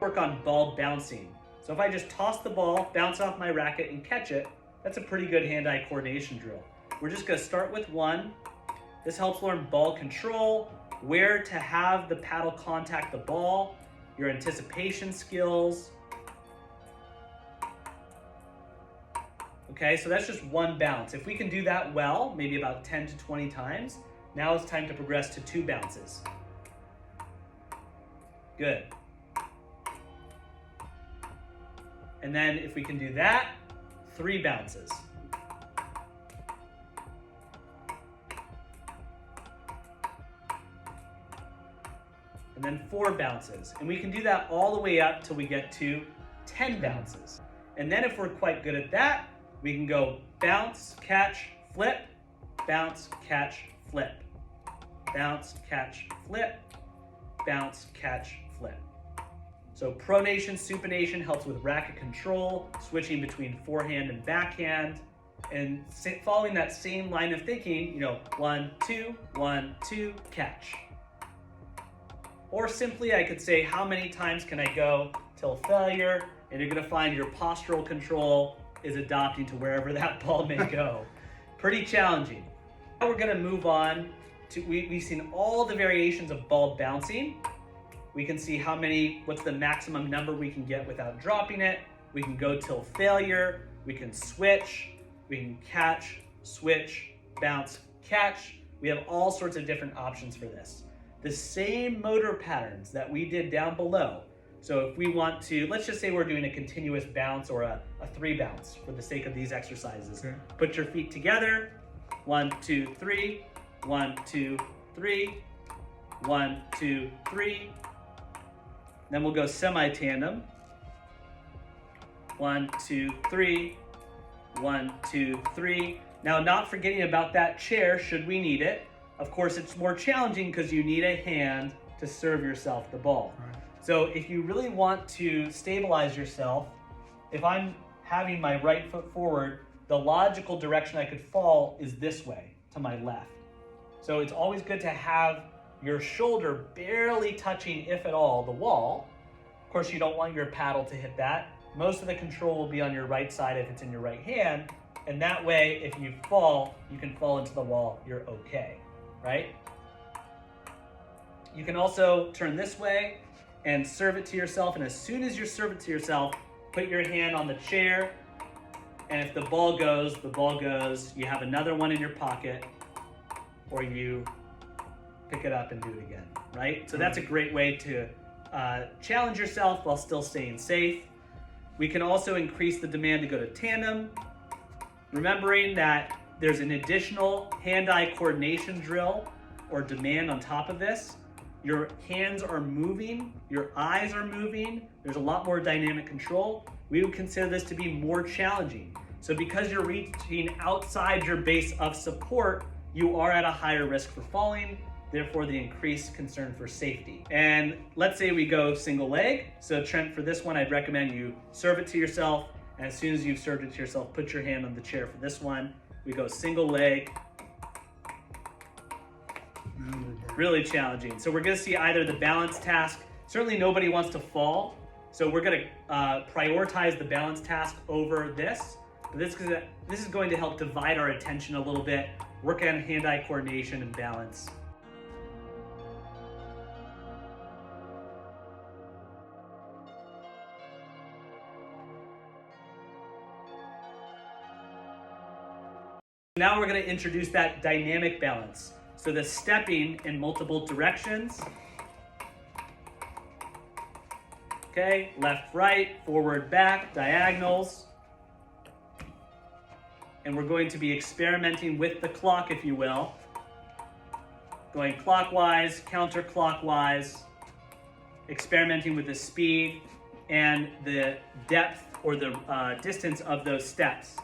Work on ball bouncing. So if I just toss the ball, bounce off my racket and catch it, that's a pretty good hand-eye coordination drill. We're just gonna start with one. This helps learn ball control, where to have the paddle contact the ball, your anticipation skills. Okay, so that's just one bounce. If we can do that well, maybe about 10 to 20 times, now it's time to progress to 2 bounces. Good. And then if we can do that, 3 bounces. And then 4 bounces. And we can do that all the way up till we get to 10 bounces. And then if we're quite good at that, we can go bounce, catch, flip, bounce, catch, flip, bounce, catch, flip, bounce, catch, flip. So pronation, supination helps with racket control, switching between forehand and backhand, and following that same line of thinking, 1, 2, 1, 2, catch. Or simply I could say, how many times can I go till failure? And you're gonna find your postural control is adopting to wherever that ball may go. Pretty challenging. Now we're gonna move on to, we've seen all the variations of ball bouncing. We can see what's the maximum number we can get without dropping it. We can go till failure. We can switch. We can catch, switch, bounce, catch. We have all sorts of different options for this. The same motor patterns that we did down below. So if we want to, let's just say we're doing a continuous bounce or a 3 bounce for the sake of these exercises. Okay. Put your feet together. 1, 2, 3. 1, 2, 3. 1, 2, 3. Then we'll go semi-tandem. 1, 2, 3. 1, 2, 3. Now, not forgetting about that chair should we need it. Of course, it's more challenging because you need a hand to serve yourself the ball. Right. So if you really want to stabilize yourself, if I'm having my right foot forward, the logical direction I could fall is this way, to my left. So it's always good to have your shoulder barely touching, if at all, the wall. Of course, you don't want your paddle to hit that. Most of the control will be on your right side if it's in your right hand. And that way, if you fall, you can fall into the wall, you're okay, right? You can also turn this way and serve it to yourself. And as soon as you serve it to yourself, put your hand on the chair. And if the ball goes, the ball goes. You have another one in your pocket, or you pick it up and do it again, right? So that's a great way to challenge yourself while still staying safe. We can also increase the demand to go to tandem, remembering that there's an additional hand-eye coordination drill or demand on top of this. Your hands are moving, your eyes are moving, there's a lot more dynamic control. We would consider this to be more challenging. So because you're reaching outside your base of support, you are at a higher risk for falling, therefore the increased concern for safety. And let's say we go single leg. So Trent, for this one, I'd recommend you serve it to yourself. And as soon as you've served it to yourself, put your hand on the chair for this one. We go single leg. Really challenging. So we're gonna see either the balance task. Certainly nobody wants to fall. So we're gonna prioritize the balance task over this. But this is going to help divide our attention a little bit, work on hand-eye coordination and balance. Now we're going to introduce that dynamic balance. So the stepping in multiple directions. Okay, left, right, forward, back, diagonals. And we're going to be experimenting with the clock, if you will. Going clockwise, counterclockwise, experimenting with the speed and the depth or the distance of those steps.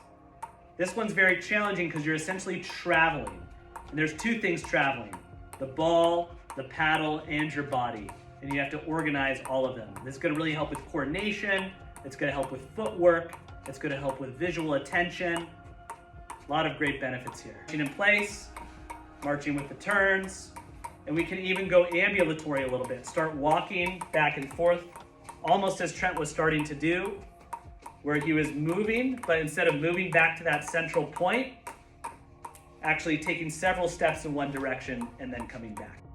This one's very challenging because you're essentially traveling. And there's 2 things traveling: the ball, the paddle, and your body. And you have to organize all of them. This is going to really help with coordination. It's going to help with footwork. It's going to help with visual attention. A lot of great benefits here. Marching in place, marching with the turns, and we can even go ambulatory a little bit. Start walking back and forth almost as Trent was starting to do, where he was moving, but instead of moving back to that central point, actually taking several steps in one direction and then coming back.